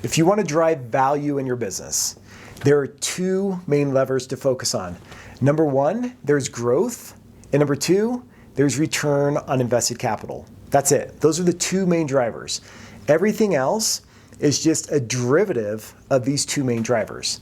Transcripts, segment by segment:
If you want to drive value in your business, there are two main levers to focus on. Number one, there's growth. And number two, there's return on invested capital. That's it. Those are the two main drivers. Everything else is just a derivative of these two main drivers.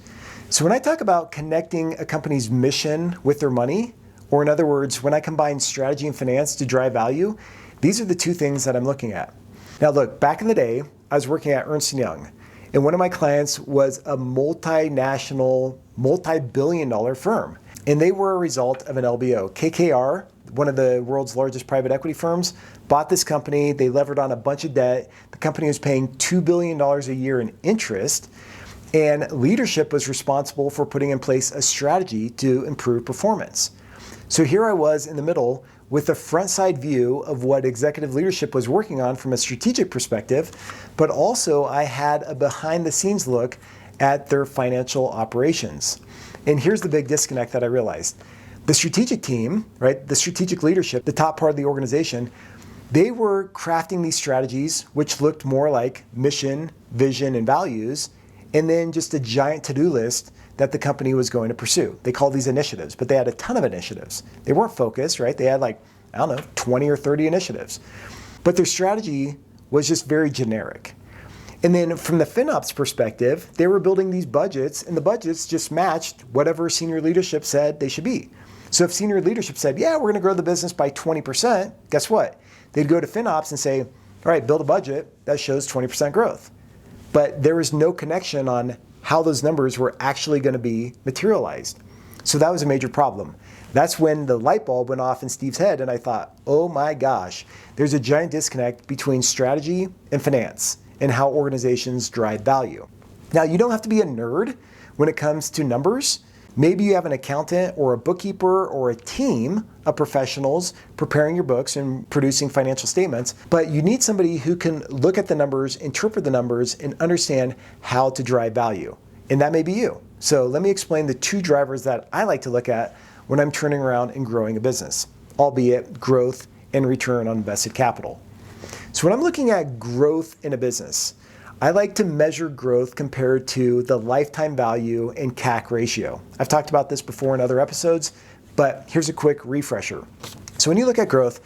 So when I talk about connecting a company's mission with their money, or in other words, when I combine strategy and finance to drive value, these are the two things that I'm looking at. Now look, back in the day, I was working at Ernst & Young, and one of my clients was a multinational, multi-billion-dollar firm. And they were a result of an LBO. KKR, one of the world's largest private equity firms, bought this company. They levered on a bunch of debt. The company was paying $2 billion a year in interest. And leadership was responsible for putting in place a strategy to improve performance. So here I was in the middle with a front side view of what executive leadership was working on from a strategic perspective, but also I had a behind the scenes look at their financial operations. And here's the big disconnect that I realized. The strategic team, right, the strategic leadership, the top part of the organization, they were crafting these strategies which looked more like mission, vision, and values, and then just a giant to-do list that the company was going to pursue. They called these initiatives, but they had a ton of initiatives. They weren't focused, right? They had 20 or 30 initiatives. But their strategy was just very generic. And then from the FinOps perspective, they were building these budgets, and the budgets just matched whatever senior leadership said they should be. So if senior leadership said, yeah, we're gonna grow the business by 20%, guess what? They'd go to FinOps and say, all right, build a budget that shows 20% growth. But there was no connection on how those numbers were actually gonna be materialized. So that was a major problem. That's when the light bulb went off in Steve's head, and I thought, oh my gosh, there's a giant disconnect between strategy and finance and how organizations drive value. Now, you don't have to be a nerd when it comes to numbers. Maybe you have an accountant or a bookkeeper or a team of professionals preparing your books and producing financial statements, but you need somebody who can look at the numbers, interpret the numbers, and understand how to drive value. And that may be you. So let me explain the two drivers that I like to look at when I'm turning around and growing a business, albeit growth and return on invested capital. So when I'm looking at growth in a business, I like to measure growth compared to the lifetime value and CAC ratio. I've talked about this before in other episodes, but here's a quick refresher. So when you look at growth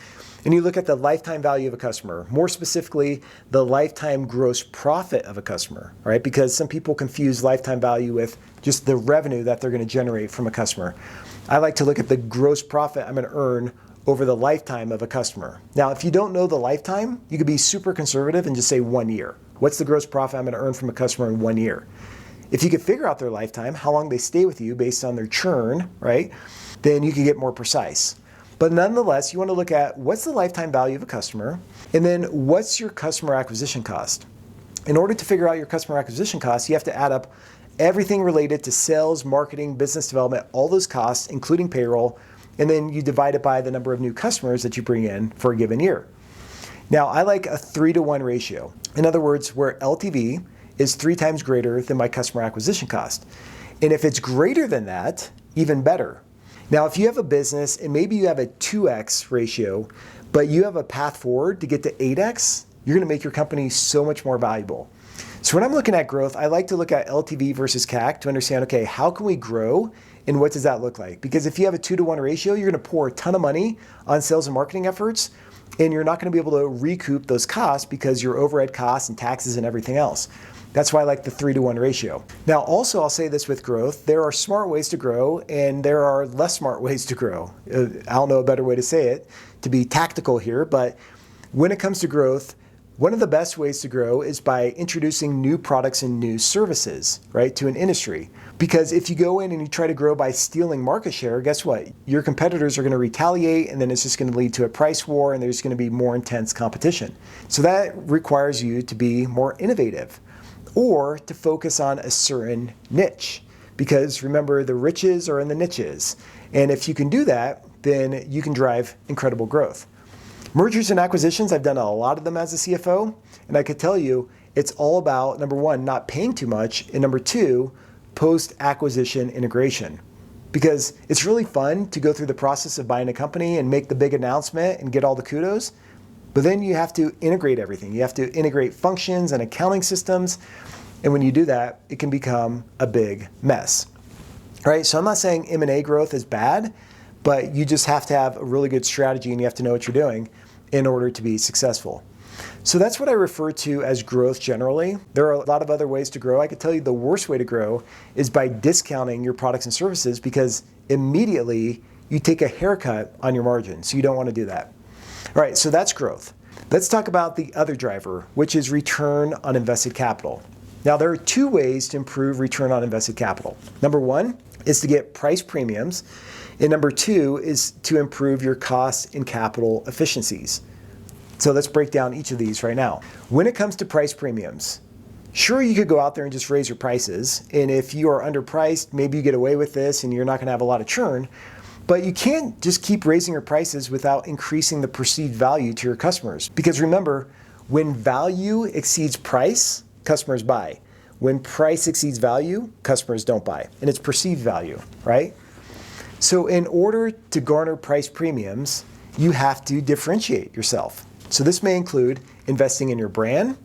and you look at the lifetime value of a customer, more specifically, the lifetime gross profit of a customer, right? Because some people confuse lifetime value with just the revenue that they're going to generate from a customer. I like to look at the gross profit I'm going to earn over the lifetime of a customer. Now, if you don't know the lifetime, you could be super conservative and just say 1 year. What's the gross profit I'm going to earn from a customer in 1 year? If you could figure out their lifetime, how long they stay with you based on their churn, right? Then you can get more precise. But nonetheless, you want to look at what's the lifetime value of a customer, and then what's your customer acquisition cost. In order to figure out your customer acquisition costs, you have to add up everything related to sales, marketing, business development, all those costs, including payroll, and then you divide it by the number of new customers that you bring in for a given year. Now, I like a 3-to-1 ratio. In other words, where LTV is 3 times greater than my customer acquisition cost. And if it's greater than that, even better. Now, if you have a business and maybe you have a 2x ratio, but you have a path forward to get to 8x, you're gonna make your company so much more valuable. So when I'm looking at growth, I like to look at LTV versus CAC to understand, okay, how can we grow and what does that look like? Because if you have a 2-to-1 ratio, you're gonna pour a ton of money on sales and marketing efforts, and you're not gonna be able to recoup those costs because your overhead costs and taxes and everything else. That's why I like the 3-to-1 ratio. Now, also, I'll say this with growth, there are smart ways to grow and there are less smart ways to grow. I don't know a better way to say it, to be tactical here, but when it comes to growth, one of the best ways to grow is by introducing new products and new services, right, to an industry. Because if you go in and you try to grow by stealing market share, guess what? Your competitors are going to retaliate, and then it's just going to lead to a price war, and there's going to be more intense competition. So that requires you to be more innovative or to focus on a certain niche. Because remember, the riches are in the niches. And if you can do that, then you can drive incredible growth. Mergers and acquisitions, I've done a lot of them as a CFO, and I could tell you it's all about, number one, not paying too much, and number two, post-acquisition integration. Because it's really fun to go through the process of buying a company and make the big announcement and get all the kudos, but then you have to integrate everything. You have to integrate functions and accounting systems, And when you do that, it can become a big mess. Right? So I'm not saying M&A growth is bad, but you just have to have a really good strategy and you have to know what you're doing in order to be successful. So that's what I refer to as growth generally. There are a lot of other ways to grow. I could tell you the worst way to grow is by discounting your products and services, because immediately you take a haircut on your margin. So you don't want to do that. All right, so that's growth. Let's talk about the other driver, which is return on invested capital. Now, there are two ways to improve return on invested capital. Number one is to get price premiums, and number two is to improve your cost and capital efficiencies. So let's break down each of these right now. When it comes to price premiums, sure, you could go out there and just raise your prices, and if you are underpriced, maybe you get away with this and you're not going to have a lot of churn, but you can't just keep raising your prices without increasing the perceived value to your customers. Because remember, when value exceeds price, customers buy. When price exceeds value, customers don't buy. And it's perceived value, right? So in order to garner price premiums, you have to differentiate yourself. So this may include investing in your brand,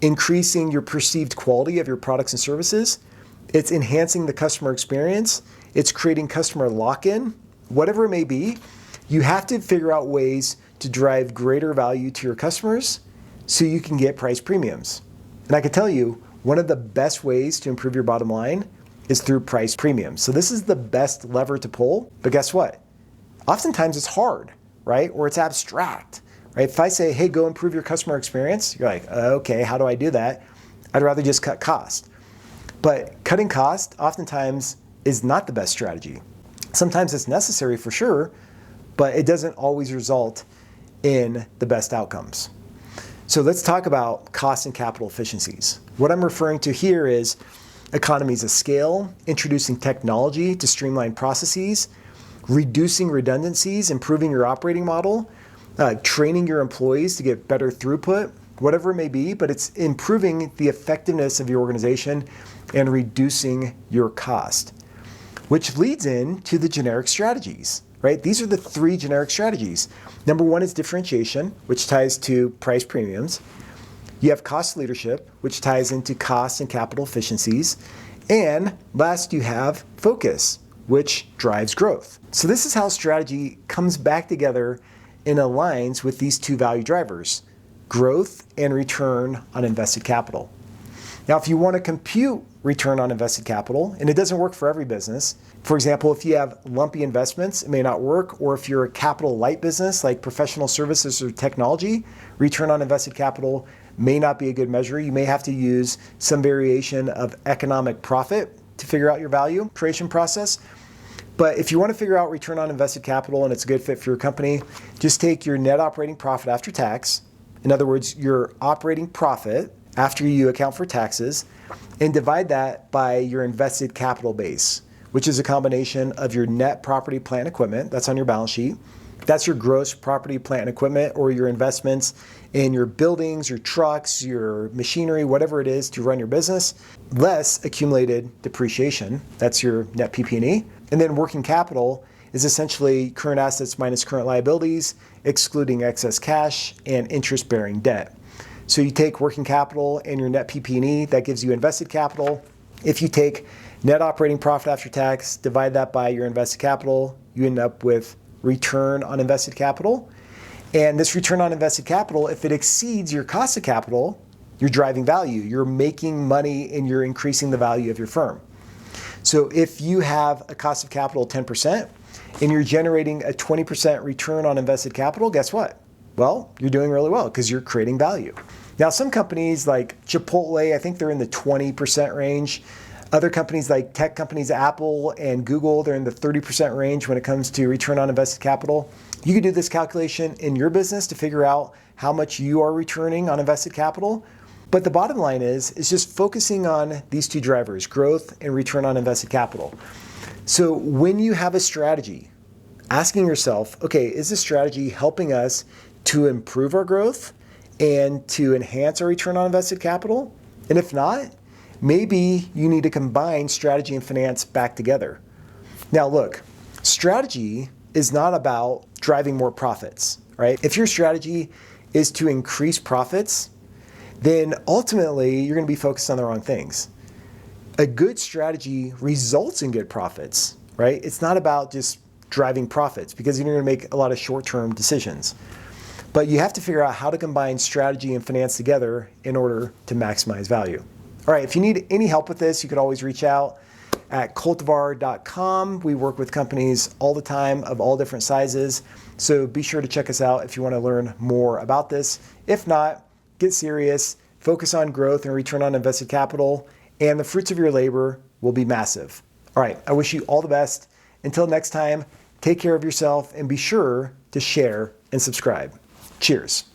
increasing your perceived quality of your products and services. It's enhancing the customer experience. It's creating customer lock-in. Whatever it may be, you have to figure out ways to drive greater value to your customers so you can get price premiums. And I can tell you, one of the best ways to improve your bottom line is through price premiums. So this is the best lever to pull, but guess what? Oftentimes it's hard, right? Or it's abstract, right? If I say, hey, go improve your customer experience, you're like, okay, how do I do that? I'd rather just cut cost. But cutting cost oftentimes is not the best strategy. Sometimes it's necessary for sure, but it doesn't always result in the best outcomes. So let's talk about cost and capital efficiencies. What I'm referring to here is economies of scale, introducing technology to streamline processes, reducing redundancies, improving your operating model, training your employees to get better throughput, whatever it may be, but it's improving the effectiveness of your organization and reducing your cost, which leads into the generic strategies, right? These are the three generic strategies. Number one is differentiation, which ties to price premiums. You have cost leadership, which ties into cost and capital efficiencies. And last, you have focus, which drives growth. So this is how strategy comes back together and aligns with these two value drivers, growth and return on invested capital. Now, if you want to compute return on invested capital, and it doesn't work for every business. For example, if you have lumpy investments, it may not work, or if you're a capital light business like professional services or technology, return on invested capital may not be a good measure. You may have to use some variation of economic profit to figure out your value creation process. But if you want to figure out return on invested capital and it's a good fit for your company, just take your net operating profit after tax, in other words, your operating profit after you account for taxes, and divide that by your invested capital base, which is a combination of your net property, plant, and equipment. That's on your balance sheet. That's your gross property, plant, and equipment, or your investments in your buildings, your trucks, your machinery, whatever it is to run your business, less accumulated depreciation. That's your net PP&E. And then working capital is essentially current assets minus current liabilities, excluding excess cash and interest-bearing debt. So you take working capital and your net PP&E, that gives you invested capital. If you take net operating profit after tax, divide that by your invested capital, you end up with return on invested capital. And this return on invested capital, if it exceeds your cost of capital, you're driving value. You're making money and you're increasing the value of your firm. So if you have a cost of capital of 10% and you're generating a 20% return on invested capital, guess what? Well, you're doing really well because you're creating value. Now, some companies like Chipotle, I think they're in the 20% range. Other companies like tech companies, Apple and Google, they're in the 30% range when it comes to return on invested capital. You can do this calculation in your business to figure out how much you are returning on invested capital. But the bottom line is just focusing on these two drivers, growth and return on invested capital. So when you have a strategy, asking yourself, okay, is this strategy helping us to improve our growth and to enhance our return on invested capital? And if not, maybe you need to combine strategy and finance back together. Now look, strategy is not about driving more profits, right? If your strategy is to increase profits, then ultimately you're going to be focused on the wrong things. A good strategy results in good profits, right? It's not about just driving profits because you're going to make a lot of short-term decisions. But you have to figure out how to combine strategy and finance together in order to maximize value. All right, if you need any help with this, you could always reach out at Coltivar.com. We work with companies all the time of all different sizes. So be sure to check us out if you want to learn more about this. If not, get serious, focus on growth and return on invested capital, and the fruits of your labor will be massive. All right, I wish you all the best. Until next time, take care of yourself and be sure to share and subscribe. Cheers.